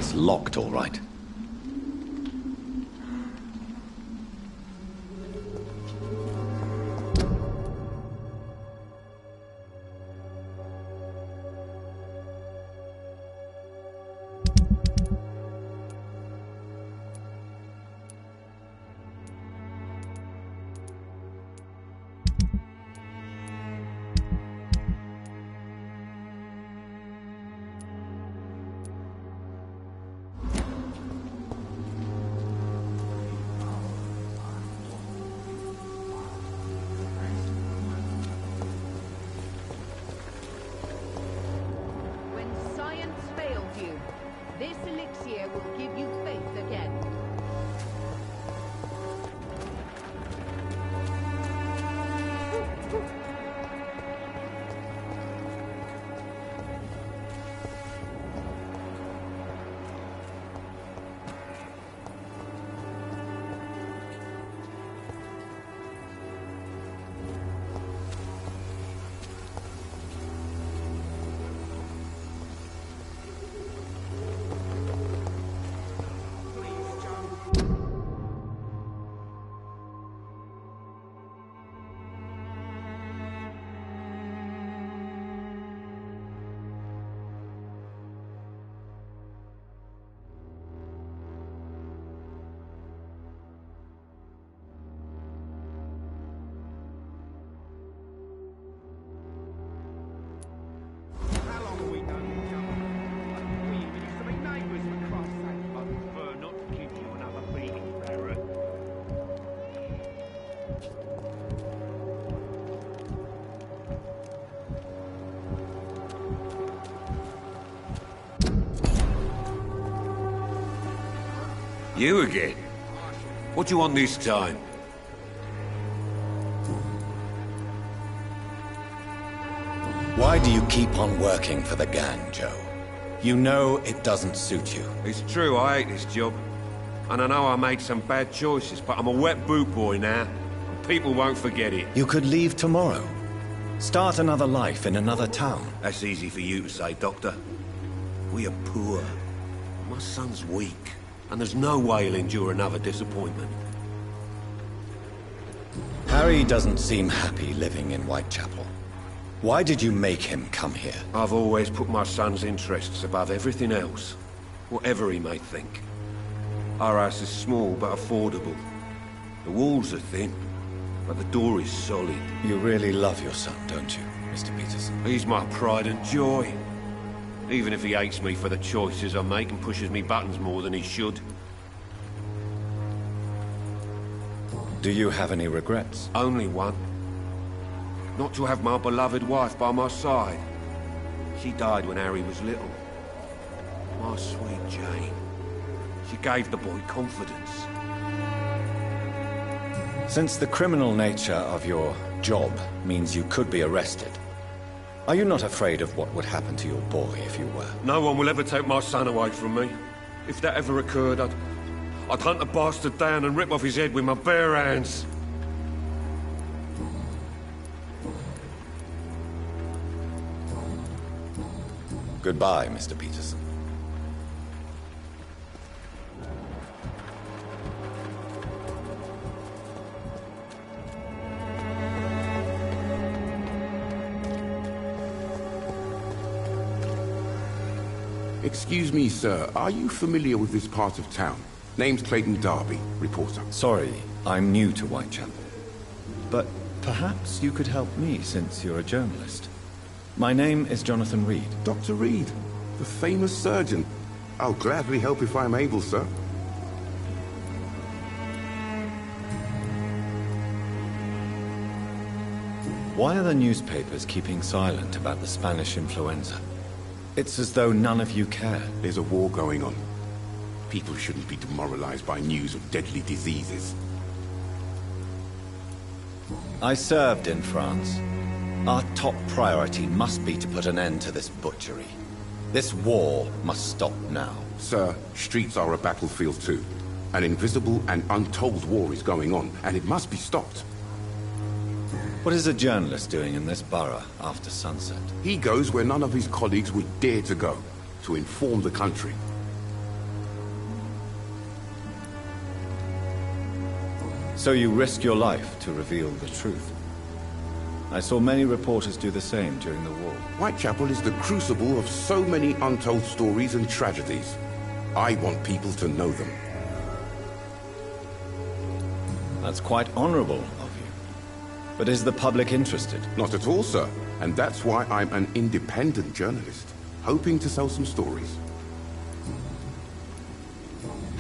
It's locked, all right. This elixir will give you faith again. You again? What do you want this time? Why do you keep on working for the gang, Joe? You know it doesn't suit you. It's true, I hate this job. And I know I made some bad choices, but I'm a wet boot boy now. And people won't forget it. You could leave tomorrow. Start another life in another town. That's easy for you to say, Doctor. We are poor. My son's weak. And there's no way he'll endure another disappointment. Harry doesn't seem happy living in Whitechapel. Why did you make him come here? I've always put my son's interests above everything else, whatever he may think. Our house is small but affordable. The walls are thin, but the door is solid. You really love your son, don't you, Mr. Peterson? He's my pride and joy. Even if he hates me for the choices I make and pushes me buttons more than he should. Do you have any regrets? Only one. Not to have my beloved wife by my side. She died when Harry was little. My sweet Jane. She gave the boy confidence. Since the criminal nature of your job means you could be arrested, are you not afraid of what would happen to your boy if you were? No one will ever take my son away from me. If that ever occurred, I'd hunt the bastard down and rip off his head with my bare hands. Goodbye, Mr. Peterson. Excuse me, sir. Are you familiar with this part of town? Name's Clayton Darby, reporter. Sorry, I'm new to Whitechapel. But perhaps you could help me since you're a journalist. My name is Jonathan Reed. Dr. Reed, the famous surgeon. I'll gladly help if I'm able, sir. Why are the newspapers keeping silent about the Spanish influenza? It's as though none of you care. There's a war going on. People shouldn't be demoralized by news of deadly diseases. I served in France. Our top priority must be to put an end to this butchery. This war must stop now. Sir, streets are a battlefield too. An invisible and untold war is going on, and it must be stopped. What is a journalist doing in this borough after sunset? He goes where none of his colleagues would dare to go, to inform the country. So you risk your life to reveal the truth. I saw many reporters do the same during the war. Whitechapel is the crucible of so many untold stories and tragedies. I want people to know them. That's quite honorable of you. But is the public interested? Not at all, sir. And that's why I'm an independent journalist, hoping to sell some stories.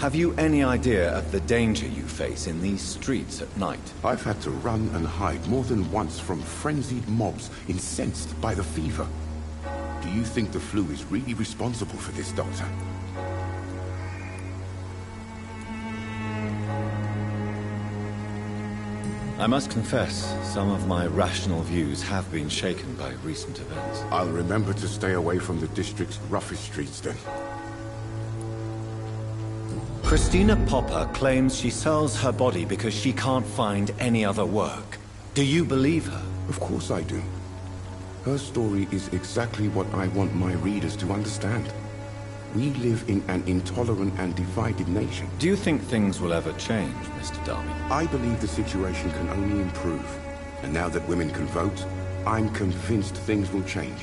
Have you any idea of the danger you face in these streets at night? I've had to run and hide more than once from frenzied mobs incensed by the fever. Do you think the flu is really responsible for this, Doctor? I must confess, some of my rational views have been shaken by recent events. I'll remember to stay away from the district's roughest streets then. Christina Popper claims she sells her body because she can't find any other work. Do you believe her? Of course I do. Her story is exactly what I want my readers to understand. We live in an intolerant and divided nation. Do you think things will ever change, Mr. Darby? I believe the situation can only improve. And now that women can vote, I'm convinced things will change.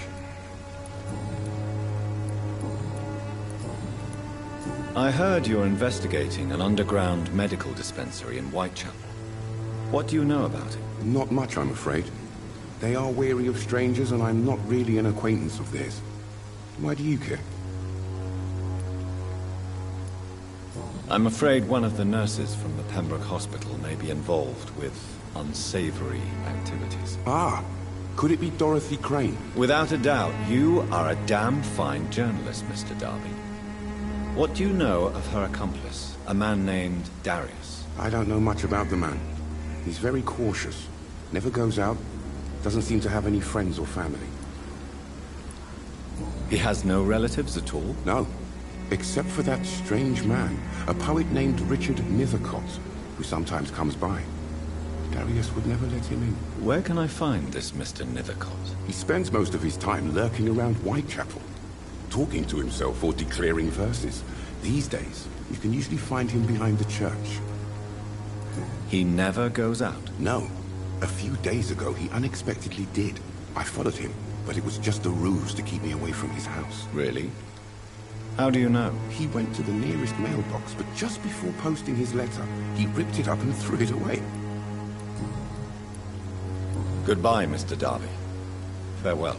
I heard you're investigating an underground medical dispensary in Whitechapel. What do you know about it? Not much, I'm afraid. They are wary of strangers, and I'm not really an acquaintance of theirs. Why do you care? I'm afraid one of the nurses from the Pembroke Hospital may be involved with unsavory activities. Ah, could it be Dorothy Crane? Without a doubt, you are a damn fine journalist, Mr. Darby. What do you know of her accomplice, a man named Darius? I don't know much about the man. He's very cautious. Never goes out. Doesn't seem to have any friends or family. He has no relatives at all? No. Except for that strange man, a poet named Richard Nethercott, who sometimes comes by. Darius would never let him in. Where can I find this Mr. Nethercott? He spends most of his time lurking around Whitechapel, talking to himself or declaring verses. These days, you can usually find him behind the church. He never goes out? No. A few days ago, he unexpectedly did. I followed him, but it was just a ruse to keep me away from his house. Really? How do you know? He went to the nearest mailbox, but just before posting his letter, he ripped it up and threw it away. Goodbye, Mr. Darby. Farewell.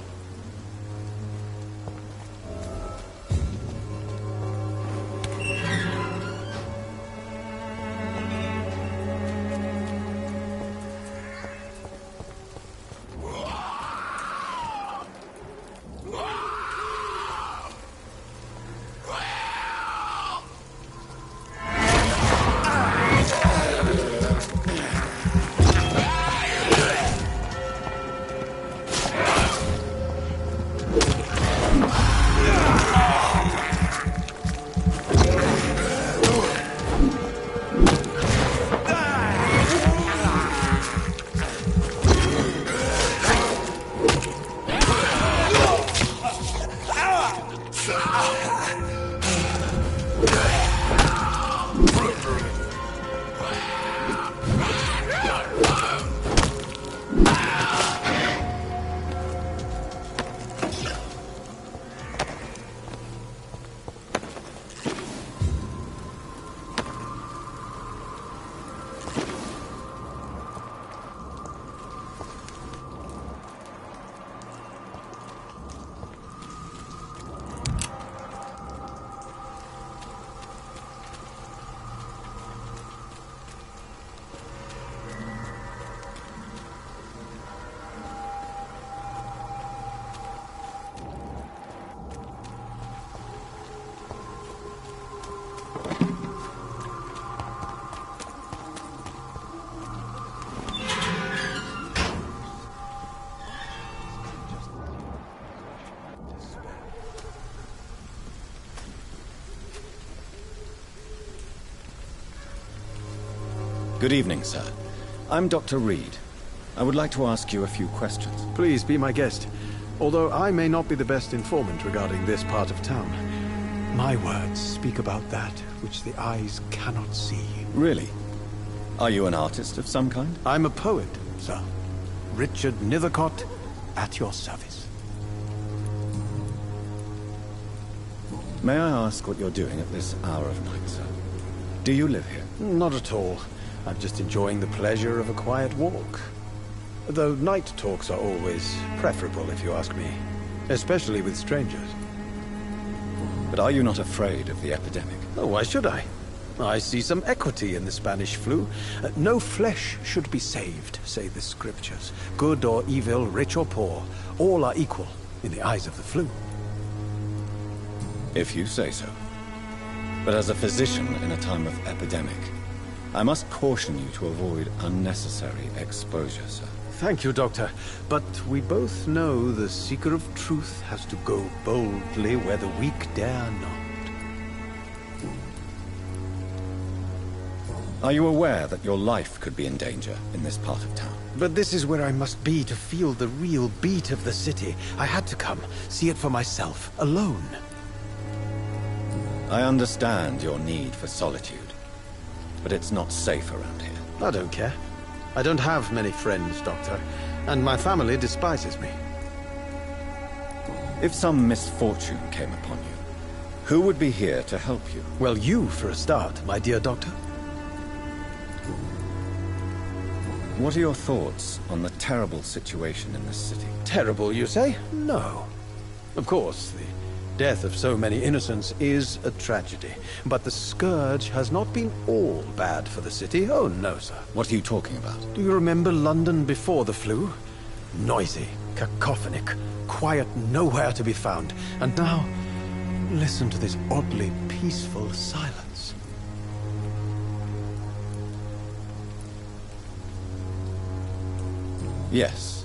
Good evening, sir. I'm Dr. Reed. I would like to ask you a few questions. Please be my guest, although I may not be the best informant regarding this part of town. My words speak about that which the eyes cannot see. Really? Are you an artist of some kind? I'm a poet, sir. Richard Nethercott, at your service. May I ask what you're doing at this hour of night, sir? Do you live here? Not at all. I'm just enjoying the pleasure of a quiet walk. Though night talks are always preferable, if you ask me. Especially with strangers. But are you not afraid of the epidemic? Oh, why should I? I see some equity in the Spanish flu. No flesh should be saved, say the scriptures. Good or evil, rich or poor, all are equal in the eyes of the flu. If you say so. But as a physician in a time of epidemic, I must caution you to avoid unnecessary exposure, sir. Thank you, Doctor. But we both know the seeker of truth has to go boldly where the weak dare not. Are you aware that your life could be in danger in this part of town? But this is where I must be to feel the real beat of the city. I had to come, see it for myself, alone. I understand your need for solitude, but it's not safe around here. I don't care. I don't have many friends, Doctor, and my family despises me. If some misfortune came upon you, who would be here to help you? Well, you for a start, my dear Doctor. What are your thoughts on the terrible situation in this city? Terrible, you say? No. Of course, the death of so many innocents is a tragedy. But the scourge has not been all bad for the city. Oh, no, sir. What are you talking about? Do you remember London before the flu? Noisy, cacophonic, quiet nowhere to be found. And now, listen to this oddly peaceful silence. Yes.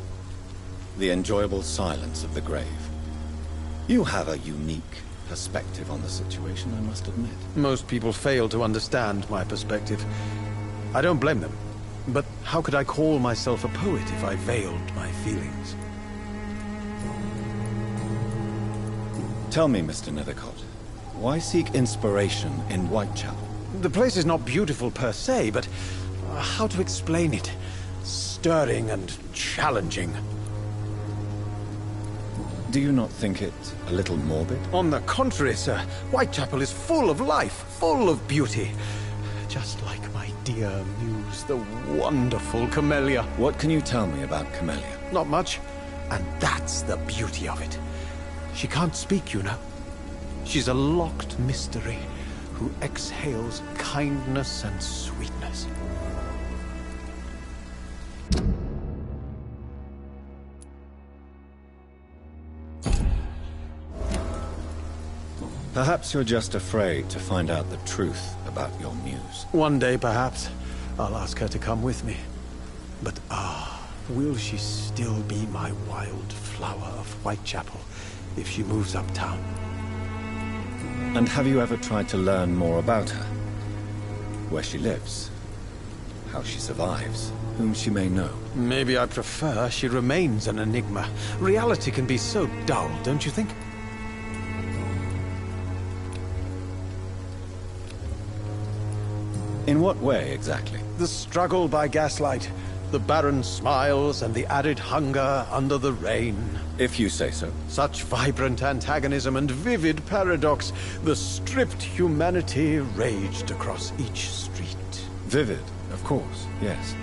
The enjoyable silence of the grave. You have a unique perspective on the situation, I must admit. Most people fail to understand my perspective. I don't blame them. But how could I call myself a poet if I veiled my feelings? Tell me, Mr. Nethercott, why seek inspiration in Whitechapel? The place is not beautiful per se, but how to explain it? Stirring and challenging. Do you not think it a little morbid? On the contrary, sir. Whitechapel is full of life, full of beauty. Just like my dear muse, the wonderful Camellia. What can you tell me about Camellia? Not much. And that's the beauty of it. She can't speak, you know. She's a locked mystery who exhales kindness and sweetness. Perhaps you're just afraid to find out the truth about your muse. One day, perhaps, I'll ask her to come with me. But will she still be my wild flower of Whitechapel if she moves uptown? And have you ever tried to learn more about her? Where she lives? How she survives? Whom she may know? Maybe I prefer she remains an enigma. Reality can be so dull, don't you think? In what way, exactly? The struggle by gaslight, the barren smiles and the added hunger under the rain. If you say so. Such vibrant antagonism and vivid paradox, the stripped humanity raged across each street. Vivid, of course, yes.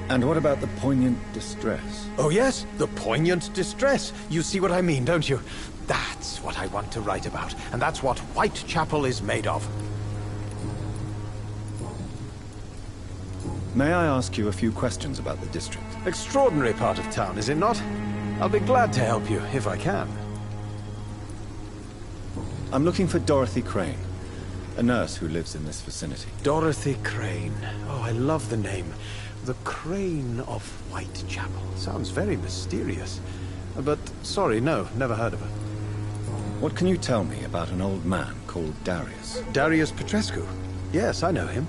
And what about the poignant distress? Oh yes, the poignant distress. You see what I mean, don't you? That's what I want to write about, and that's what Whitechapel is made of. May I ask you a few questions about the district? Extraordinary part of town, is it not? I'll be glad to help you, if I can. I'm looking for Dorothy Crane, a nurse who lives in this vicinity. Dorothy Crane. Oh, I love the name. The Crane of Whitechapel. Sounds very mysterious. But, sorry, no, never heard of her. What can you tell me about an old man called Darius? Darius Petrescu? Yes, I know him.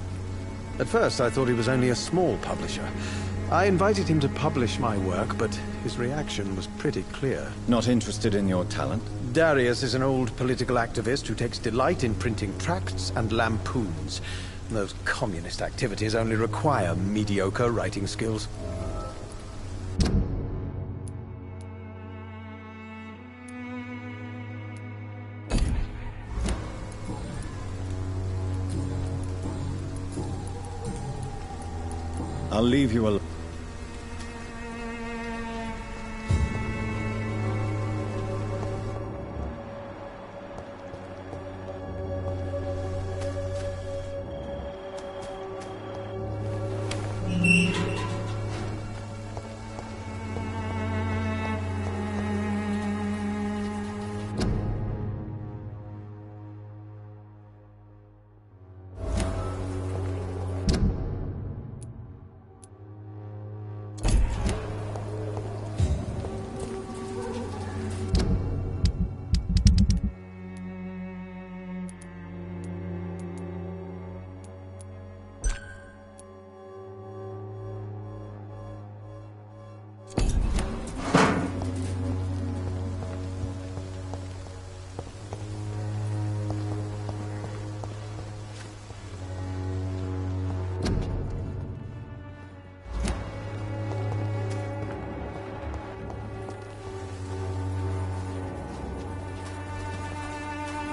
At first, I thought he was only a small publisher. I invited him to publish my work, but his reaction was pretty clear. Not interested in your talent? Darius is an old political activist who takes delight in printing tracts and lampoons. Those communist activities only require mediocre writing skills. I'll leave you alone.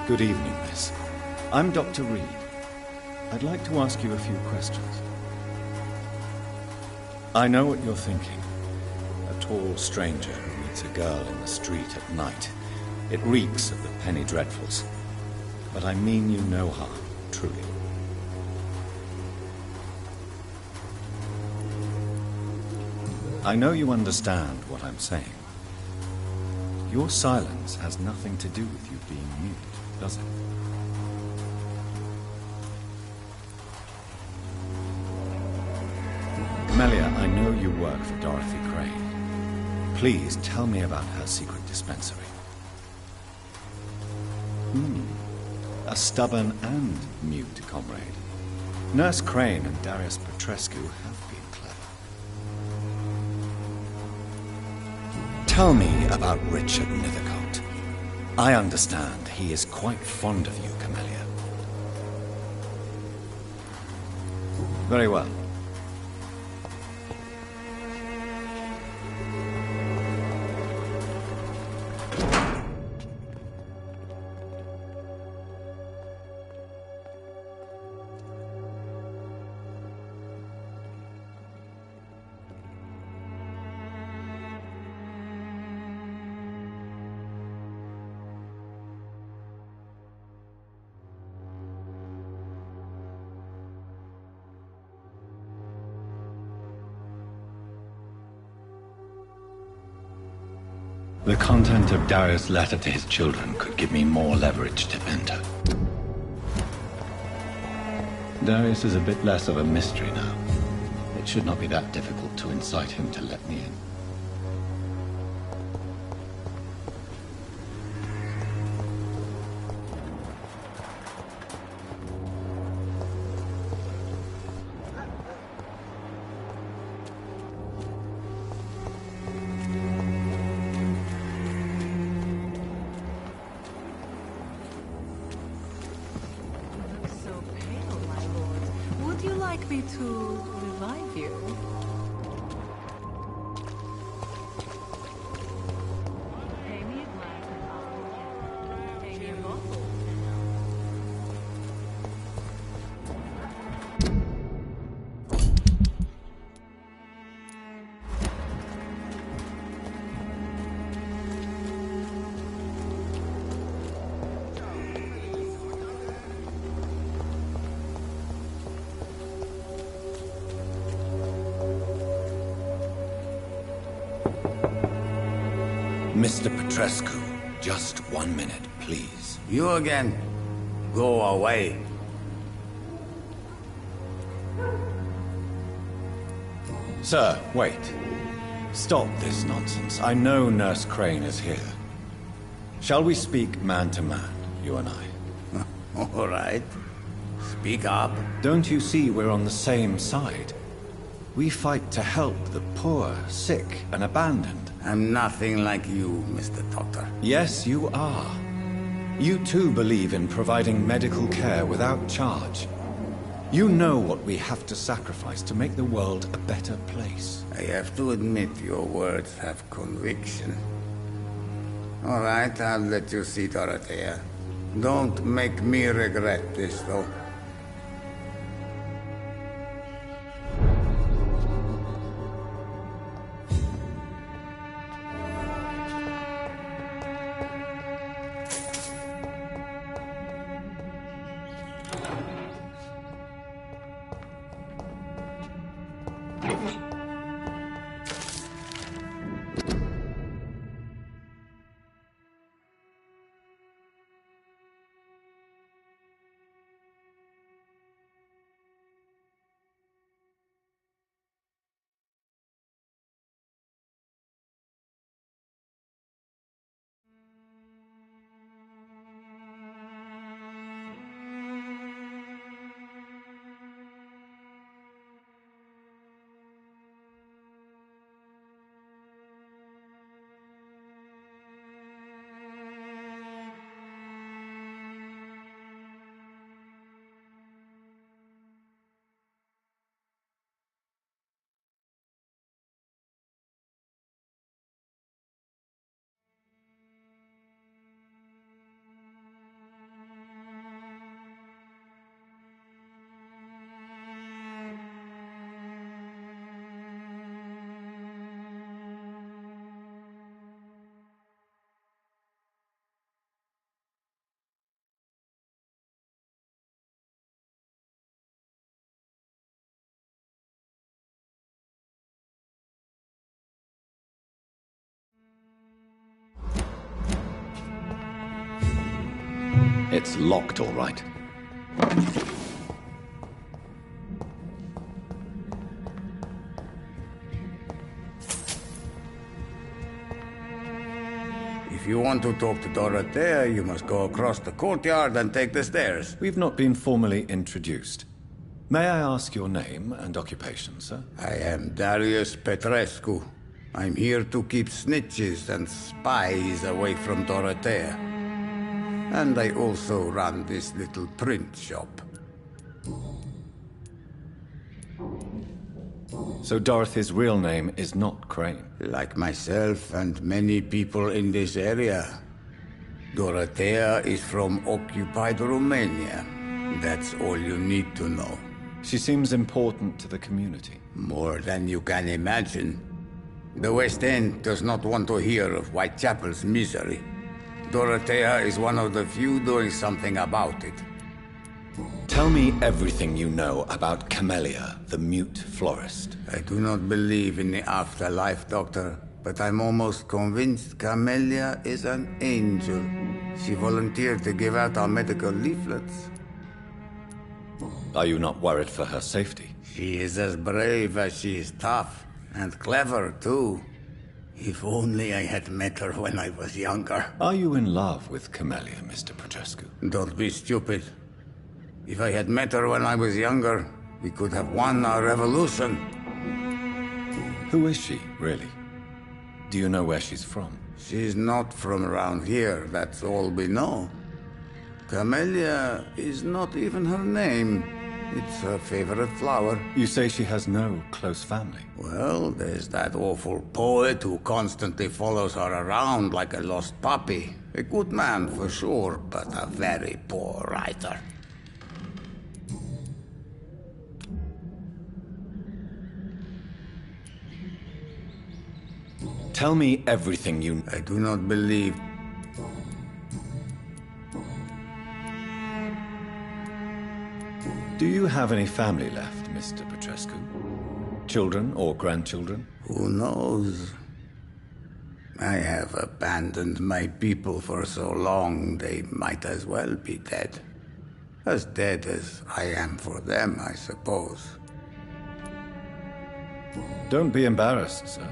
Good evening, miss. I'm Dr. Reed. I'd like to ask you a few questions. I know what you're thinking. A tall stranger who meets a girl in the street at night. It reeks of the penny dreadfuls. But I mean you no harm, truly. I know you understand what I'm saying. Your silence has nothing to do with you being mute, does it? Melia, I know you work for Dorothy Crane. Please tell me about her secret dispensary. A stubborn and mute comrade. Nurse Crane and Darius Petrescu have been clever. Tell me about Richard Nethercote. I understand he is quite fond of you, Camellia. Very well. The content of Darius' letter to his children could give me more leverage to enter. Darius is a bit less of a mystery now. It should not be that difficult to incite him to let me in. Me to revive you. Pay me a glass and I'll pay me a bottle. Mr. Petrescu, just 1 minute, please. You again? Go away. Sir, wait. Stop this nonsense. I know Nurse Crane is here. Shall we speak man to man, you and I? All right. Speak up. Don't you see we're on the same side? We fight to help the poor, sick, and abandoned. I'm nothing like you, Mr. Doctor. Yes, you are. You too believe in providing medical care without charge. You know what we have to sacrifice to make the world a better place. I have to admit your words have conviction. All right, I'll let you see Dorothea. Don't make me regret this, though. It's locked, all right. If you want to talk to Dorothea, you must go across the courtyard and take the stairs. We've not been formally introduced. May I ask your name and occupation, sir? I am Darius Petrescu. I'm here to keep snitches and spies away from Dorothea. And I also run this little print shop. So Dorothy's real name is not Crane? Like myself and many people in this area, Dorothea is from occupied Romania. That's all you need to know. She seems important to the community. More than you can imagine. The West End does not want to hear of Whitechapel's misery. Dorothea is one of the few doing something about it. Tell me everything you know about Camellia, the mute florist. I do not believe in the afterlife, Doctor, but I'm almost convinced Camellia is an angel. She volunteered to give out our medical leaflets. Are you not worried for her safety? She is as brave as she is tough, and clever, too. If only I had met her when I was younger. Are you in love with Camellia, Mr. Petrescu? Don't be stupid. If I had met her when I was younger, we could have won our revolution. Who is she, really? Do you know where she's from? She's not from around here, that's all we know. Camellia is not even her name. It's her favorite flower. You say she has no close family? Well, there's that awful poet who constantly follows her around like a lost puppy. A good man for sure, but a very poor writer. Tell me everything you... I do not believe... Do you have any family left, Mr. Petrescu? Children or grandchildren? Who knows? I have abandoned my people for so long, they might as well be dead. As dead as I am for them, I suppose. Don't be embarrassed, sir.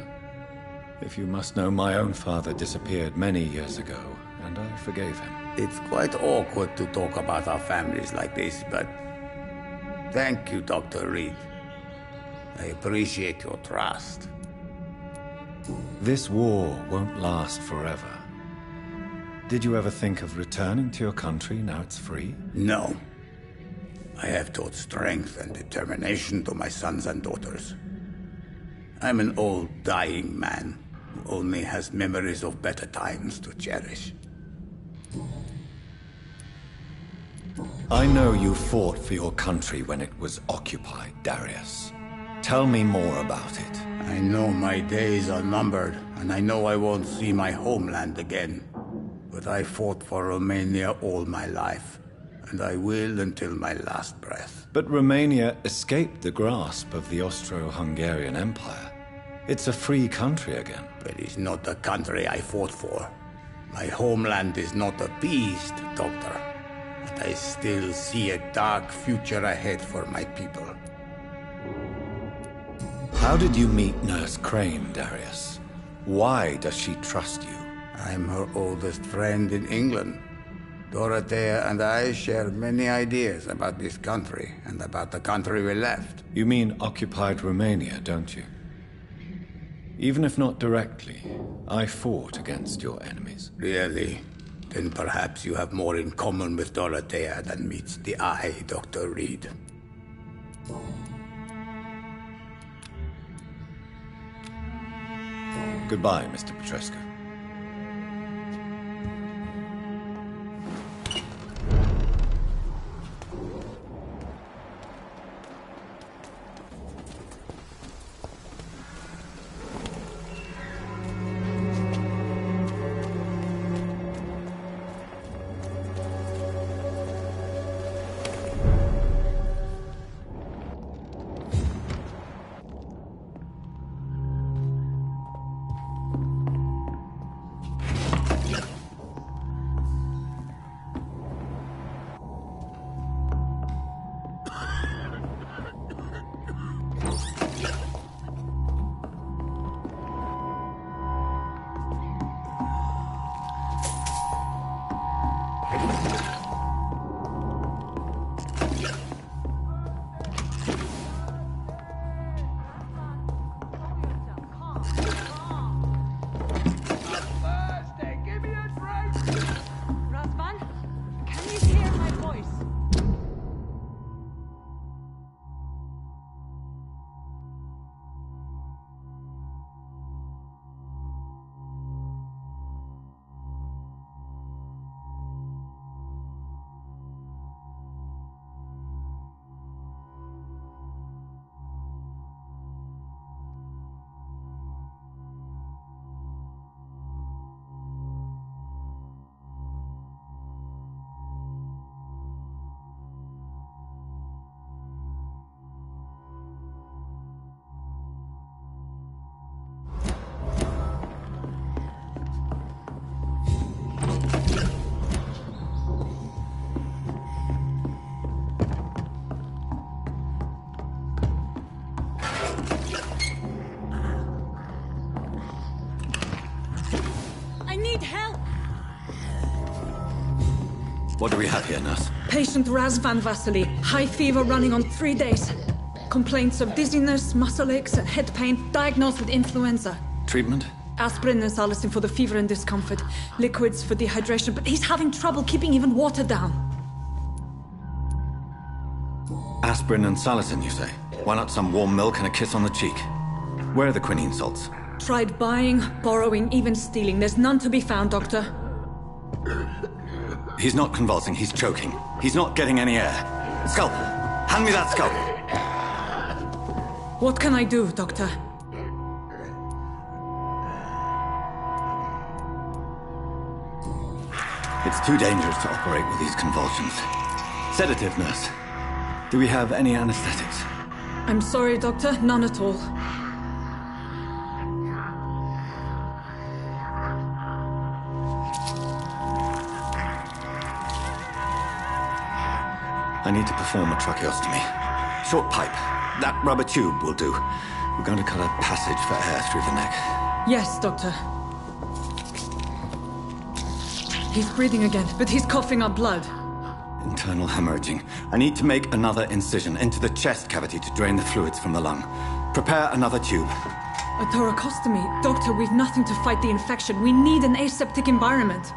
If you must know, my own father disappeared many years ago, and I forgave him. It's quite awkward to talk about our families like this, but... Thank you, Dr. Reed. I appreciate your trust. This war won't last forever. Did you ever think of returning to your country now it's free? No. I have taught strength and determination to my sons and daughters. I'm an old, dying man who only has memories of better times to cherish. I know you fought for your country when it was occupied, Darius. Tell me more about it. I know my days are numbered, and I know I won't see my homeland again. But I fought for Romania all my life, and I will until my last breath. But Romania escaped the grasp of the Austro-Hungarian Empire. It's a free country again. But it's not the country I fought for. My homeland is not appeased, Doctor. But I still see a dark future ahead for my people. How did you meet Nurse Crane, Darius? Why does she trust you? I'm her oldest friend in England. Dorothea and I share many ideas about this country and about the country we left. You mean occupied Romania, don't you? Even if not directly, I fought against your enemies. Really? Then perhaps you have more in common with Dorothea than meets the eye, Dr. Reed. Goodbye, Mr. Petrescu. What do we have here, nurse? Patient Razvan Vasily. High fever running on 3 days. Complaints of dizziness, muscle aches, head pain. Diagnosed with influenza. Treatment? Aspirin and salicin for the fever and discomfort. Liquids for dehydration, but he's having trouble keeping even water down. Aspirin and salicin, you say? Why not some warm milk and a kiss on the cheek? Where are the quinine salts? Tried buying, borrowing, even stealing. There's none to be found, Doctor. He's not convulsing, he's choking. He's not getting any air. Sculp! Hand me that sculp! What can I do, Doctor? It's too dangerous to operate with these convulsions. Sedative, nurse. Do we have any anesthetics? I'm sorry, Doctor. None at all. I need to perform a tracheostomy. Short pipe. That rubber tube will do. We're going to cut a passage for air through the neck. Yes, Doctor. He's breathing again, but he's coughing up blood. Internal hemorrhaging. I need to make another incision into the chest cavity to drain the fluids from the lung. Prepare another tube. A thoracostomy. Doctor, we've nothing to fight the infection. We need an aseptic environment.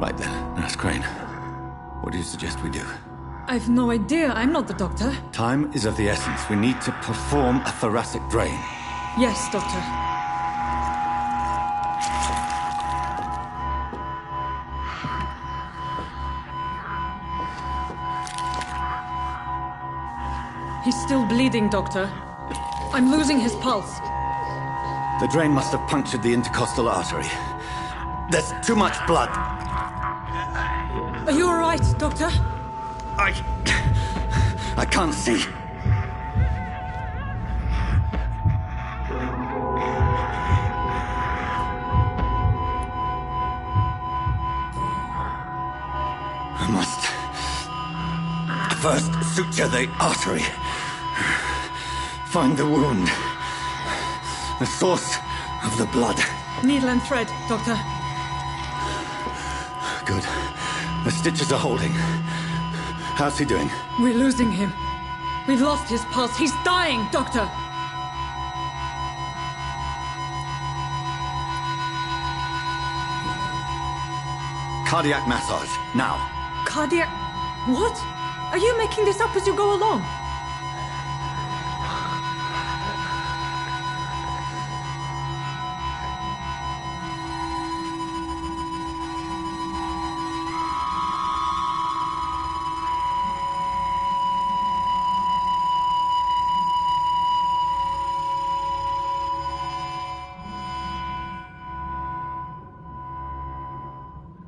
Right then, Nurse Crane. What do you suggest we do? I've no idea. I'm not the doctor. Time is of the essence. We need to perform a thoracic drain. Yes, doctor. He's still bleeding, doctor. I'm losing his pulse. The drain must have punctured the intercostal artery. There's too much blood. Are you all right, doctor? I can't see. I must first suture the artery. Find the wound. The source of the blood. Needle and thread, doctor. Good. The stitches are holding. How's he doing? We're losing him. We've lost his pulse. He's dying, doctor. Cardiac massage, now. Cardiac... What? Are you making this up as you go along?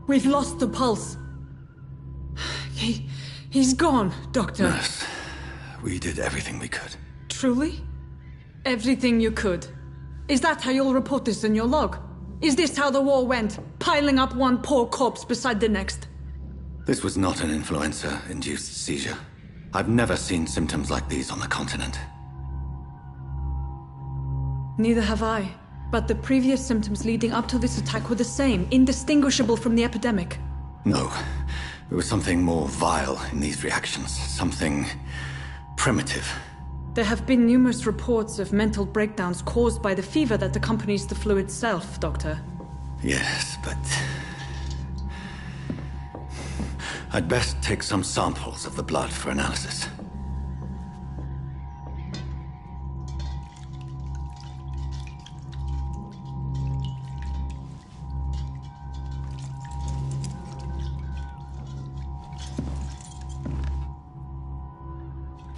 We've lost the pulse. He's gone, Doctor. Nurse, we did everything we could. Truly? Everything you could? Is that how you'll report this in your log? Is this how the war went? Piling up one poor corpse beside the next? This was not an influenza-induced seizure. I've never seen symptoms like these on the continent. Neither have I. But the previous symptoms leading up to this attack were the same, indistinguishable from the epidemic. No. There was something more vile in these reactions. Something primitive. There have been numerous reports of mental breakdowns caused by the fever that accompanies the flu itself, Doctor. Yes, but... I'd best take some samples of the blood for analysis.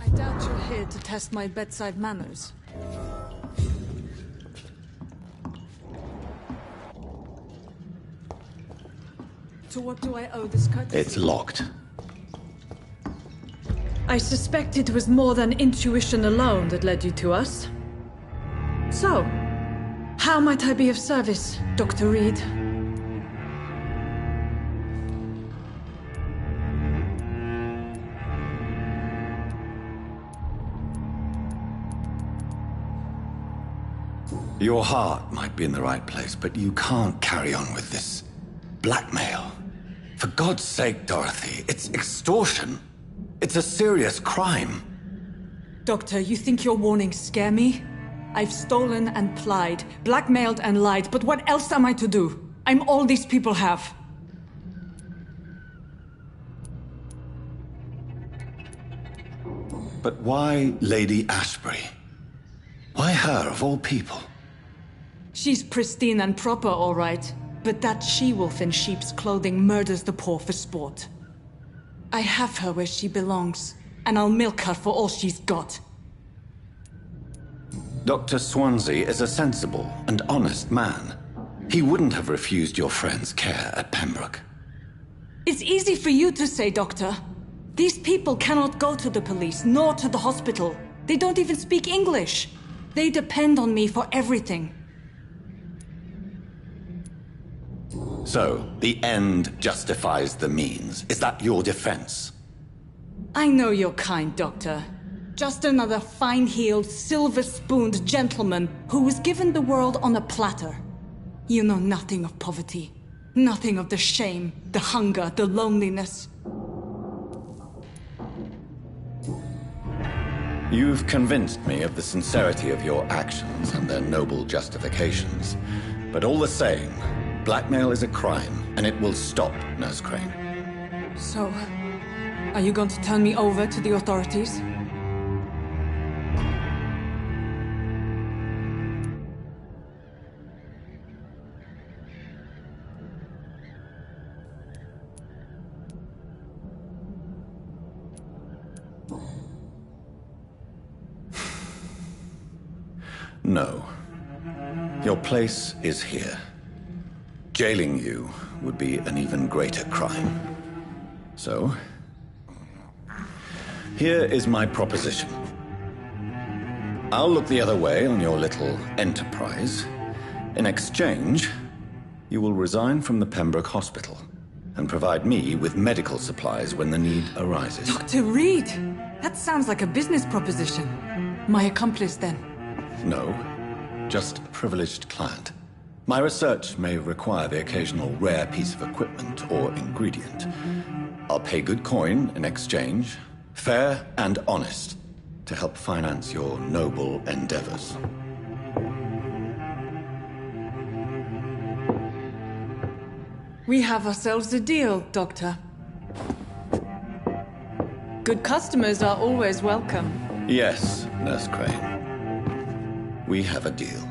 I doubt you're here to test my bedside manners. To what do I owe this courtesy? It's locked. I suspect it was more than intuition alone that led you to us. So, how might I be of service, Dr. Reed? Your heart might be in the right place, but you can't carry on with this blackmail. For God's sake, Dorothy, it's extortion. It's a serious crime. Doctor, you think your warnings scare me? I've stolen and plied, blackmailed and lied, but what else am I to do? I'm all these people have. But why Lady Ashbury? Why her, of all people? She's pristine and proper, all right. But that she-wolf in sheep's clothing murders the poor for sport. I have her where she belongs, and I'll milk her for all she's got. Dr. Swansea is a sensible and honest man. He wouldn't have refused your friend's care at Pembroke. It's easy for you to say, Doctor. These people cannot go to the police, nor to the hospital. They don't even speak English. They depend on me for everything. So, the end justifies the means. Is that your defense? I know you're kind, Doctor. Just another fine-heeled, silver-spooned gentleman who was given the world on a platter. You know nothing of poverty. Nothing of the shame, the hunger, the loneliness. You've convinced me of the sincerity of your actions and their noble justifications. But all the same, Blackmail is a crime, and it will stop, Nurse Crane. So, are you going to turn me over to the authorities? No. Your place is here. Jailing you would be an even greater crime. So, here is my proposition. I'll look the other way on your little enterprise. In exchange, you will resign from the Pembroke Hospital and provide me with medical supplies when the need arises. Dr. Reed! That sounds like a business proposition. My accomplice, then? No, just a privileged client. My research may require the occasional rare piece of equipment or ingredient. I'll pay good coin in exchange, fair and honest, to help finance your noble endeavors. We have ourselves a deal, Doctor. Good customers are always welcome. Yes, Nurse Crane. We have a deal.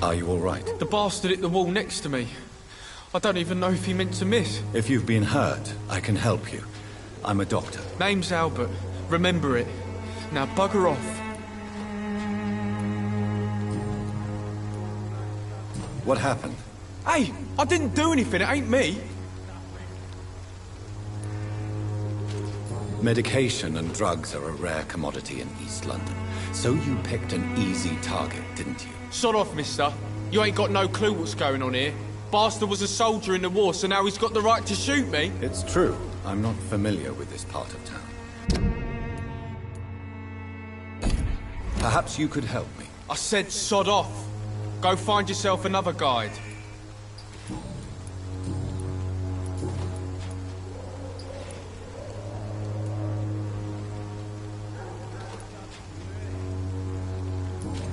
Are you all right? The bastard hit the wall next to me. I don't even know if he meant to miss. If you've been hurt, I can help you. I'm a doctor. Name's Albert. Remember it. Now bugger off. What happened? Hey, I didn't do anything. It ain't me. Medication and drugs are a rare commodity in East London. So you picked an easy target, didn't you? Sod off, mister. You ain't got no clue what's going on here. Bastard was a soldier in the war, so now he's got the right to shoot me. It's true. I'm not familiar with this part of town. Perhaps you could help me. I said sod off. Go find yourself another guide.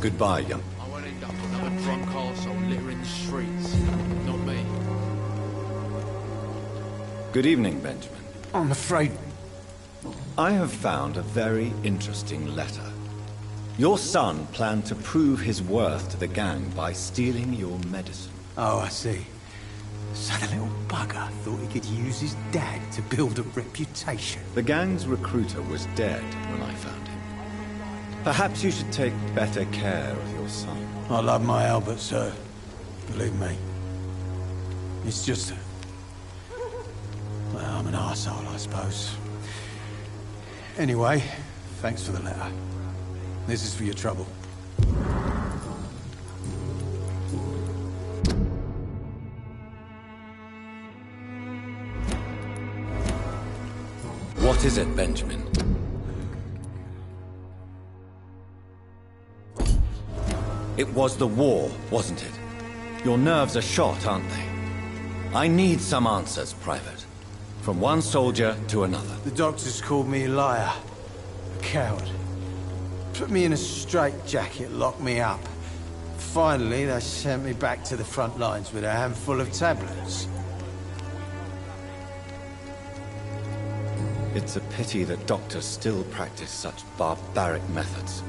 Goodbye, young. I won't end up another drunk arsehole littering the streets. Not me. Good evening, Benjamin. I'm afraid... I have found a very interesting letter. Your son planned to prove his worth to the gang by stealing your medicine. Oh, I see. So the little bugger thought he could use his dad to build a reputation. The gang's recruiter was dead when I found him. Perhaps you should take better care of your son. I love my Albert, sir. Believe me. It's just... Well, I'm an arsehole, I suppose. Anyway, thanks for the letter. This is for your trouble. What is it, Benjamin? It was the war, wasn't it? Your nerves are shot, aren't they? I need some answers, Private. From one soldier to another. The doctors called me a liar. A coward. Put me in a straitjacket, locked me up. Finally, they sent me back to the front lines with a handful of tablets. It's a pity that doctors still practice such barbaric methods.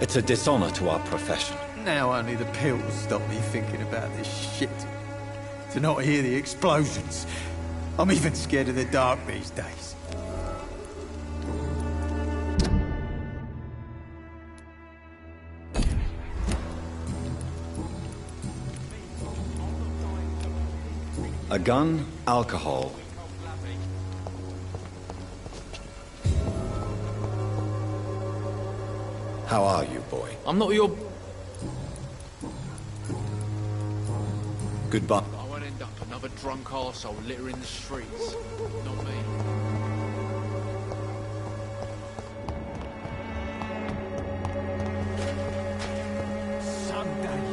It's a dishonor to our profession. Now only the pills stop me thinking about this shit. To not hear the explosions. I'm even scared of the dark these days. A gun, alcohol. How are you, boy? I'm not your... Goodbye. I won't end up another drunk arsehole littering the streets. Not me.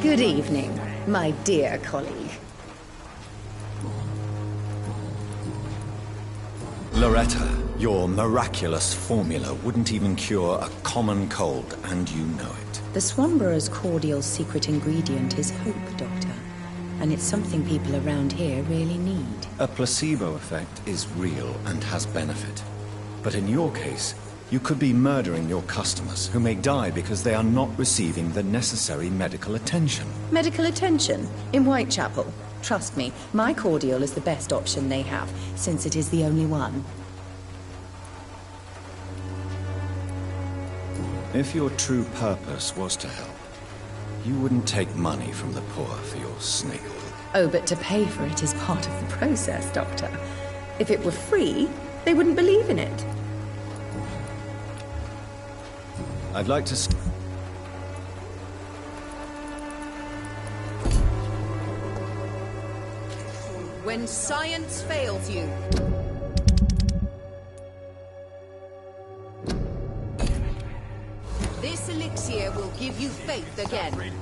Good evening, my dear colleague. Loretta, your miraculous formula wouldn't even cure a common cold, and you know it. The Swanborough's cordial secret ingredient is hope, Doctor. And it's something people around here really need. A placebo effect is real and has benefit. But in your case, you could be murdering your customers, who may die because they are not receiving the necessary medical attention. Medical attention? In Whitechapel? Trust me, my cordial is the best option they have, since it is the only one. If your true purpose was to help, you wouldn't take money from the poor for your snake oil. Oh, but to pay for it is part of the process, Doctor. If it were free, they wouldn't believe in it. I'd like to... When science fails you. This elixir will give you faith again.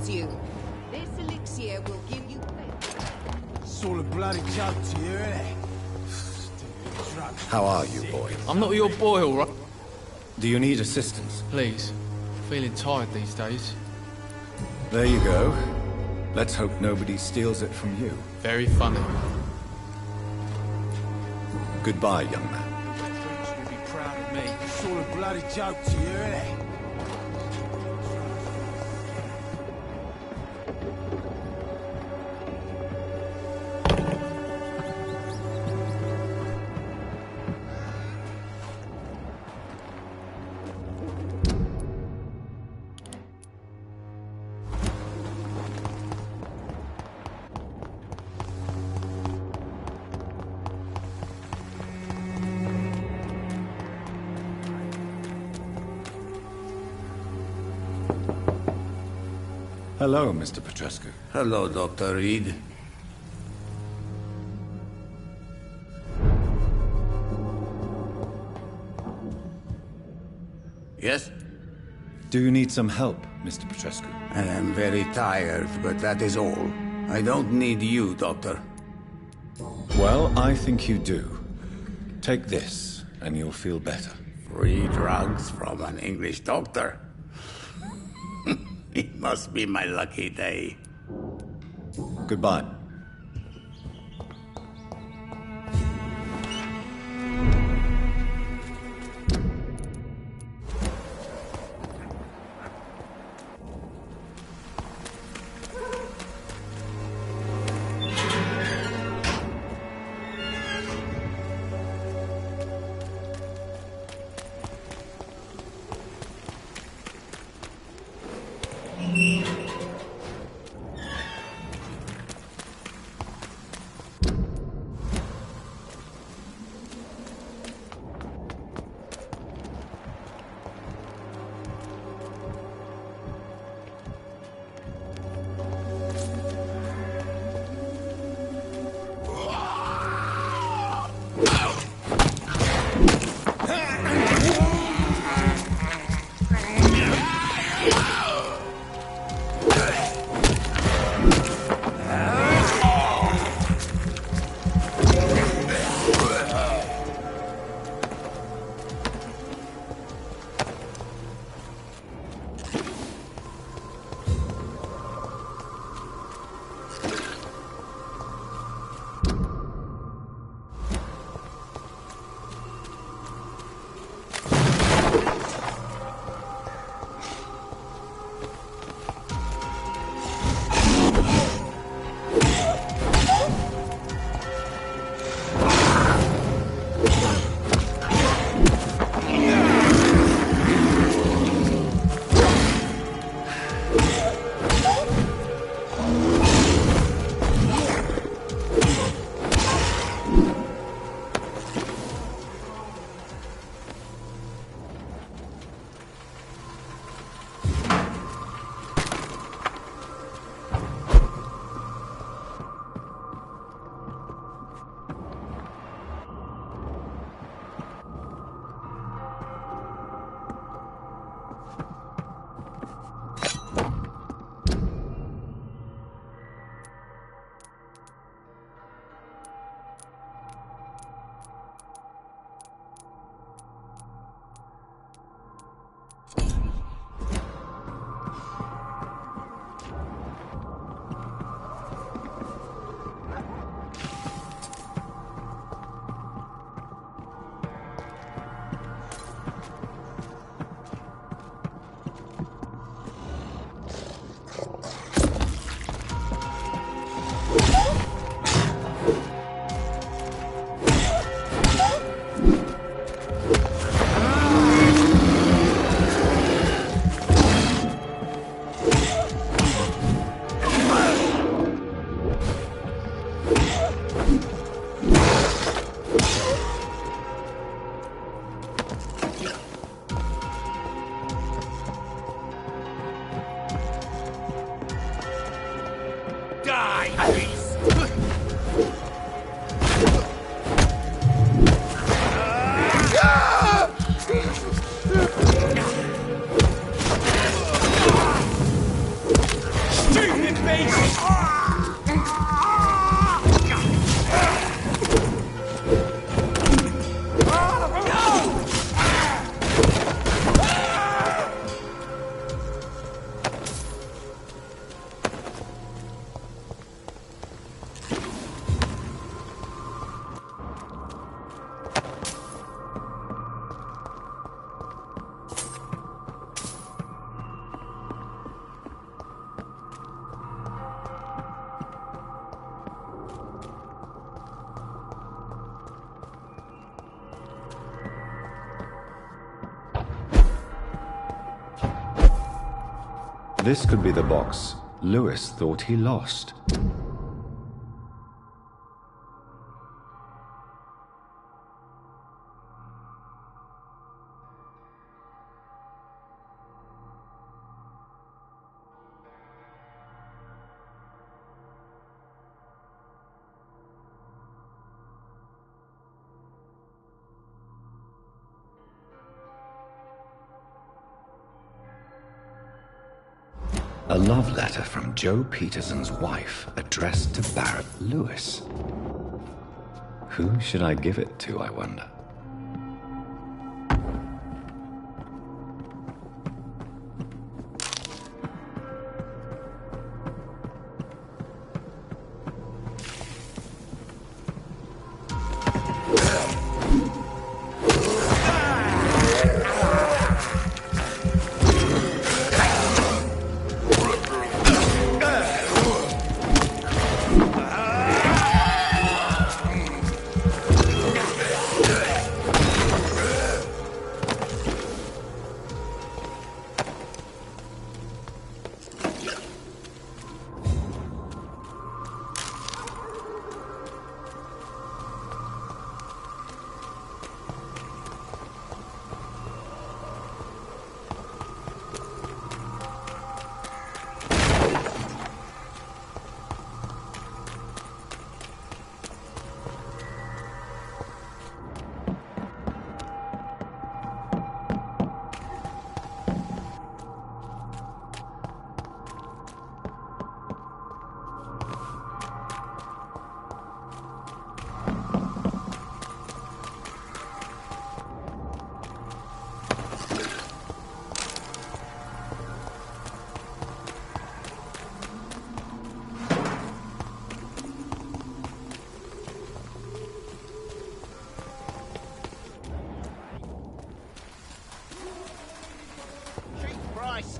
helps you. This elixir will give you faith. It's all a bloody joke to you, isn't it? How are you, boy? I'm not your boy, all right? Do you need assistance? Please. Feeling tired these days. There you go. Let's hope nobody steals it from you. Very funny. Goodbye, young man. You'll be proud of me. It's all a bloody joke to you, isn't it? Hello, Mr. Petrescu. Hello, Dr. Reed. Yes? Do you need some help, Mr. Petrescu? I am very tired, but that is all. I don't need you, Doctor. Well, I think you do. Take this, and you'll feel better. Free drugs from an English doctor? It must be my lucky day. Goodbye. This could be the box Lewis thought he lost. A love letter from Joe Peterson's wife, addressed to Barrett Lewis. Who should I give it to, I wonder?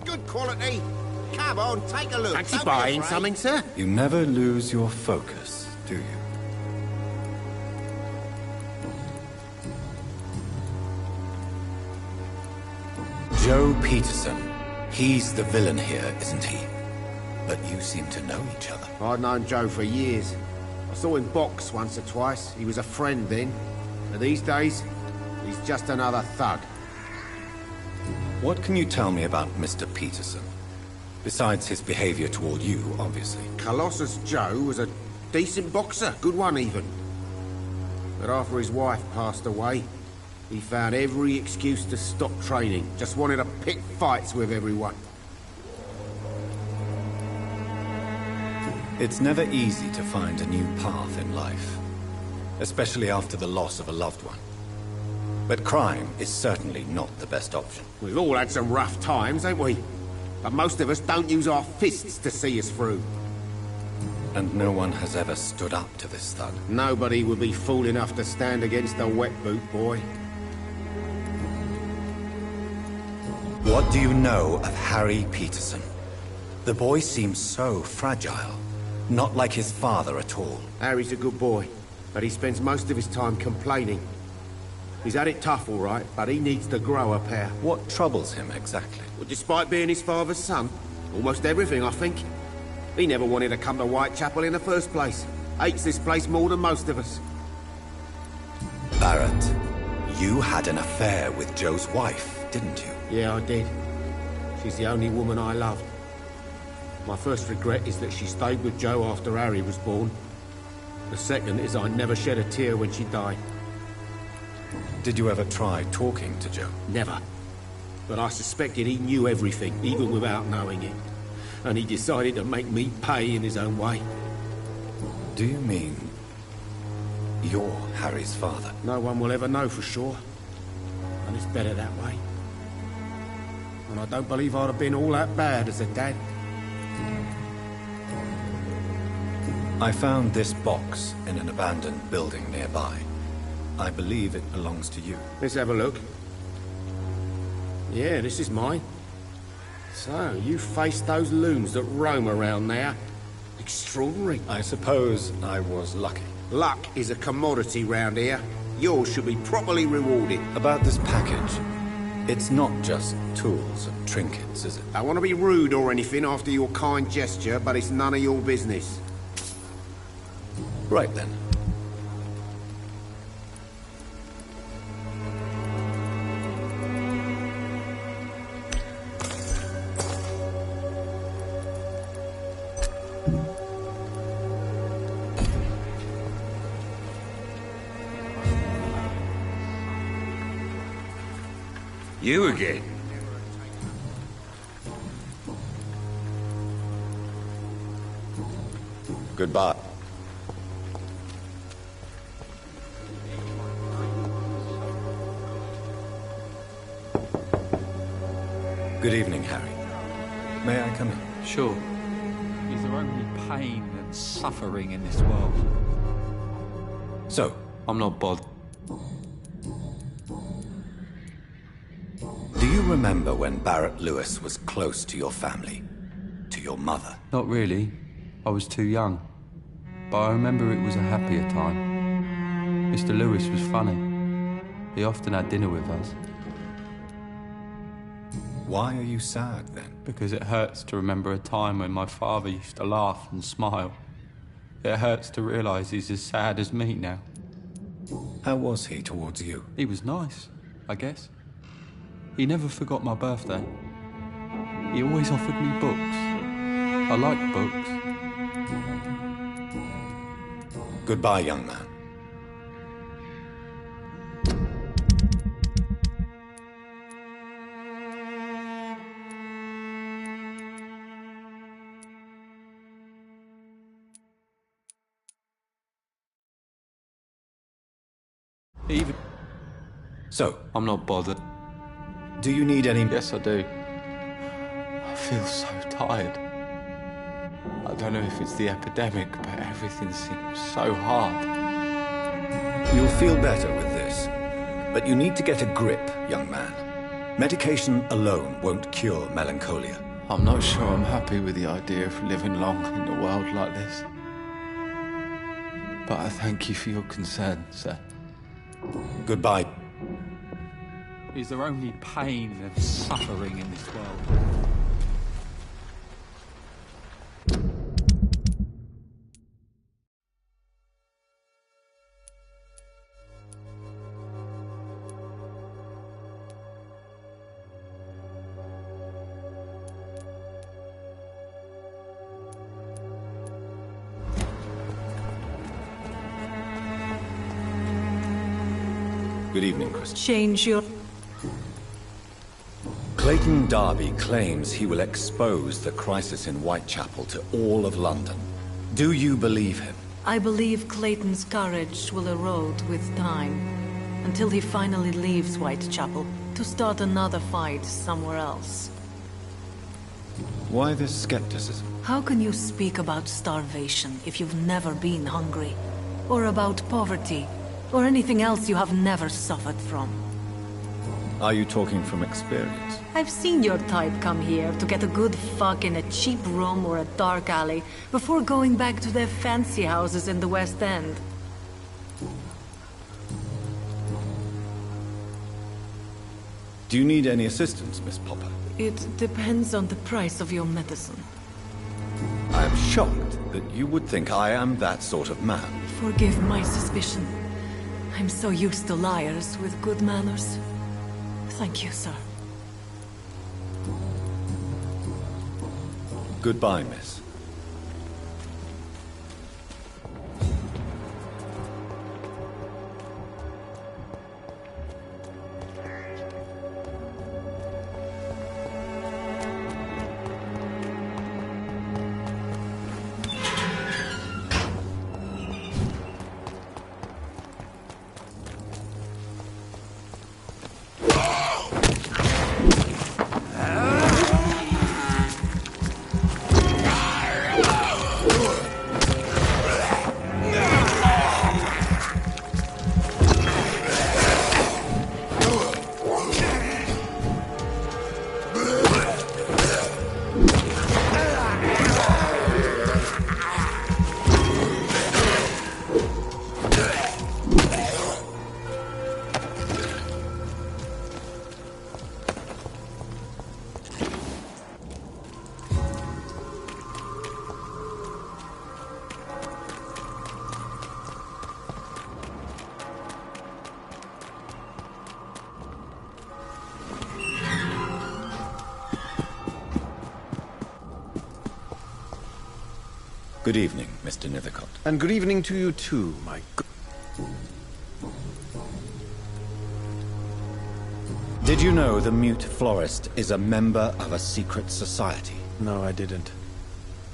Good quality. Come on, take a look. Fancy buying something, sir? You never lose your focus, do you? Joe Peterson. He's the villain here, isn't he? But you seem to know each other. I'd known Joe for years. I saw him box once or twice. He was a friend then. But these days, he's just another thug. What can you tell me about Mr. Peterson? Besides his behavior toward you, obviously. Colossus Joe was a decent boxer, good one even. But after his wife passed away, he found every excuse to stop training. Just wanted to pick fights with everyone. It's never easy to find a new path in life, especially after the loss of a loved one. But crime is certainly not the best option. We've all had some rough times, ain't we? But most of us don't use our fists to see us through. And no one has ever stood up to this thug. Nobody would be fool enough to stand against a wet boot boy. What do you know of Harry Peterson? The boy seems so fragile. Not like his father at all. Harry's a good boy, but he spends most of his time complaining. He's had it tough, all right, but he needs to grow a pair. What troubles him exactly? Well, despite being his father's son, almost everything, I think. He never wanted to come to Whitechapel in the first place. Hates this place more than most of us. Barrett, you had an affair with Joe's wife, didn't you? Yeah, I did. She's the only woman I loved. My first regret is that she stayed with Joe after Harry was born. The second is I never shed a tear when she died. Did you ever try talking to Joe? Never. But I suspected he knew everything, even without knowing it. And he decided to make me pay in his own way. Do you mean you're Harry's father? No one will ever know for sure. And it's better that way. And I don't believe I'd have been all that bad as a dad. I found this box in an abandoned building nearby. I believe it belongs to you. Let's have a look. Yeah, this is mine. So, you faced those loons that roam around there. Extraordinary. I suppose I was lucky. Luck is a commodity round here. Yours should be properly rewarded. About this package, It's not just tools and trinkets, is it? I want to be rude or anything after your kind gesture, but it's none of your business. Right then. You again? Goodbye. Good evening, Harry. May I come in? Sure. Is there only pain and suffering in this world? So, I'm not bothered. do you remember when Barrett Lewis was close to your family? To your mother? Not really. I was too young. But I remember it was a happier time. Mr. Lewis was funny. He often had dinner with us. Why are you sad, then? Because it hurts to remember a time when my father used to laugh and smile. It hurts to realise he's as sad as me now. How was he towards you? He was nice, I guess. He never forgot my birthday. He always offered me books. I like books. Goodbye, young man. Even... So, I'm not bothered. do you need any... Yes, I do. I feel so tired. I don't know if it's the epidemic, but everything seems so hard. You'll feel better with this. But you need to get a grip, young man. Medication alone won't cure melancholia. I'm not sure I'm happy with the idea of living long in a world like this. But I thank you for your concern, sir. Goodbye. Is there only pain and suffering in this world? Good evening, Christian. Change your... Clayton Darby claims he will expose the crisis in Whitechapel to all of London. Do you believe him? I believe Clayton's courage will erode with time, until he finally leaves Whitechapel to start another fight somewhere else. Why this skepticism? How can you speak about starvation if you've never been hungry? Or about poverty? Or anything else you have never suffered from? Are you talking from experience? I've seen your type come here to get a good fuck in a cheap room or a dark alley before going back to their fancy houses in the West End. Do you need any assistance, Miss Popper? It depends on the price of your medicine. I am shocked that you would think I am that sort of man. Forgive my suspicion. I'm so used to liars with good manners. Thank you, sir. Goodbye, miss. Good evening, Mr. Nithercott. And good evening to you too, my good... Did you know the Mute Florist is a member of a secret society? No, I didn't.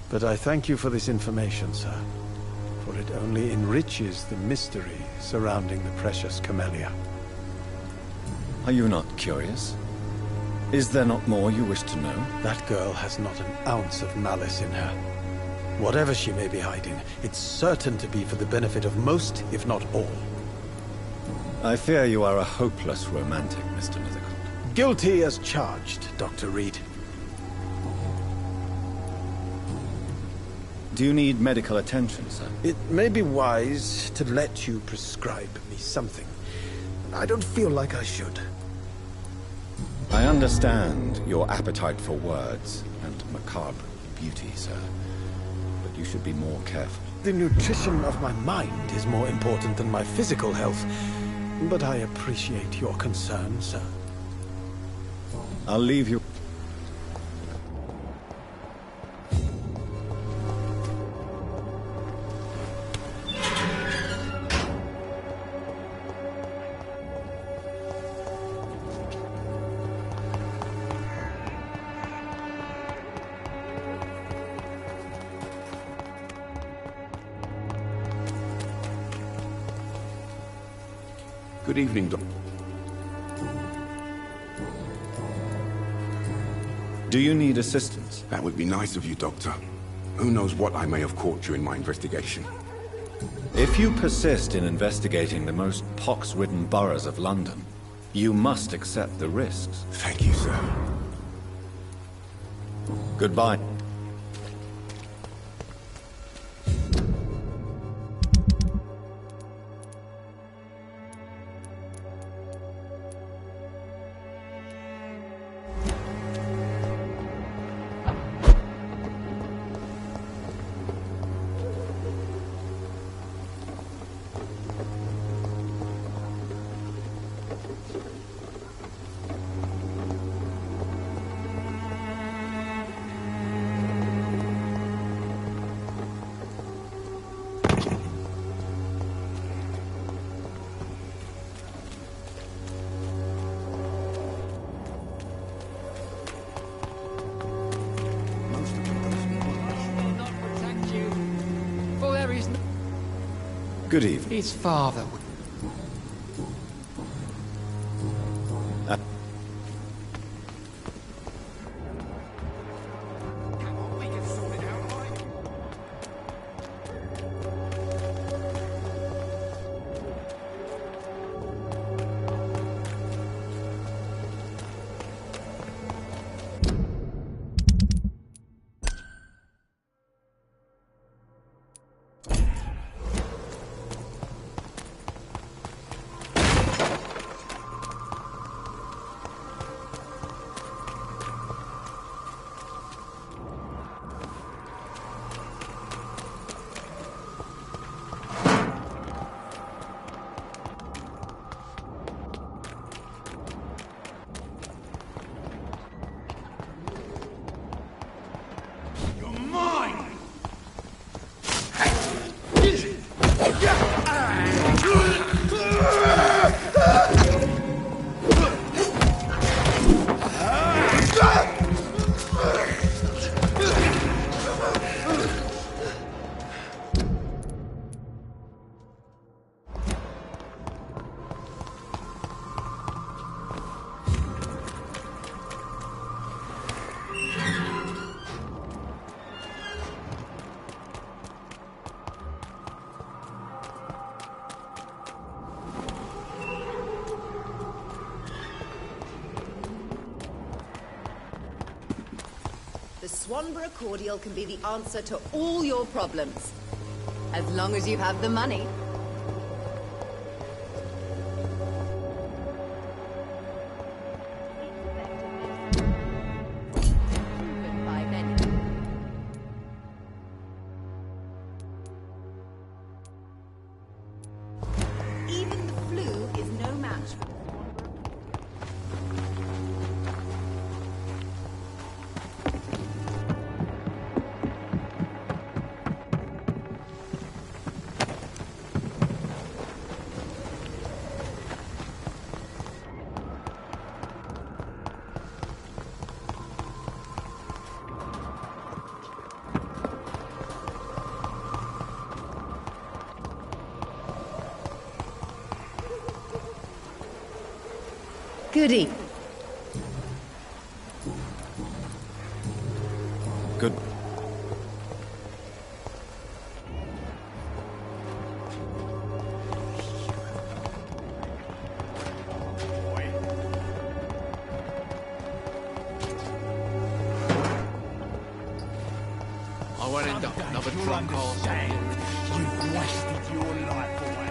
But I thank you for this information, sir. For it only enriches the mystery surrounding the precious camellia. Are you not curious? Is there not more you wish to know? That girl has not an ounce of malice in her. Whatever she may be hiding, it's certain to be for the benefit of most, if not all. I fear you are a hopeless romantic, Mr. Nithercott. Guilty as charged, Dr. Reed. Do you need medical attention, sir? It may be wise to let you prescribe me something. I don't feel like I should. I understand your appetite for words and macabre beauty, sir. But you should be more careful. The nutrition of my mind is more important than my physical health. But I appreciate your concern, sir. I'll leave you... Good evening, Doctor. Do you need assistance? That would be nice of you, Doctor. Who knows what I may have caught during my investigation. If you persist in investigating the most pox-ridden boroughs of London, you must accept the risks. Thank you, sir. Goodbye. Good evening. His father. The Swanborough cordial can be the answer to all your problems. As long as you have the money. Proven by many. Even the flu is no match for Goody. Good. I won't end up another drunk arse. You've wasted your life away.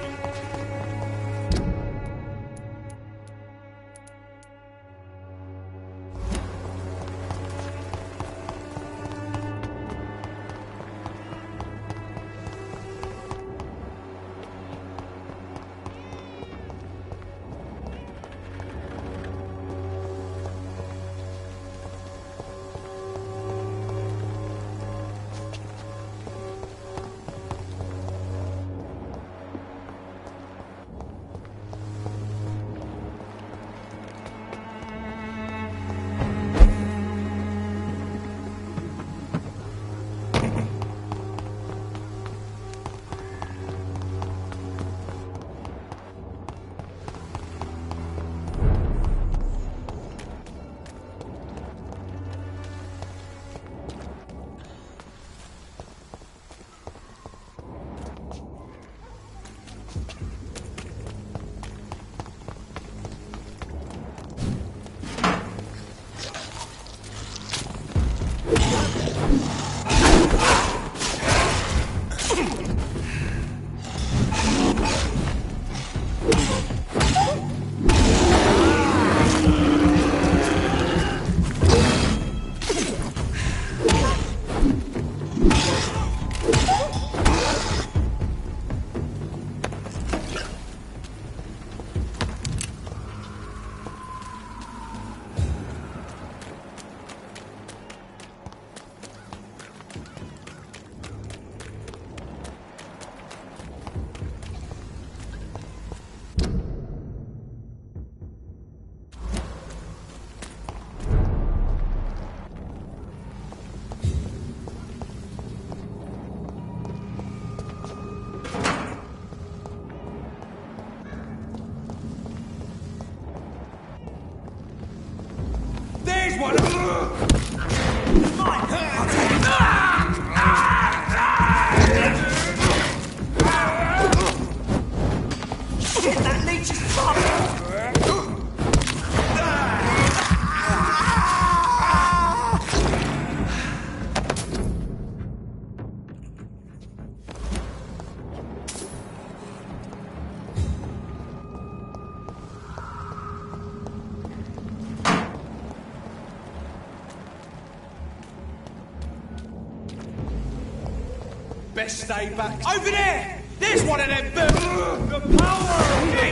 Best stay back. Over there! There's one of them! The power of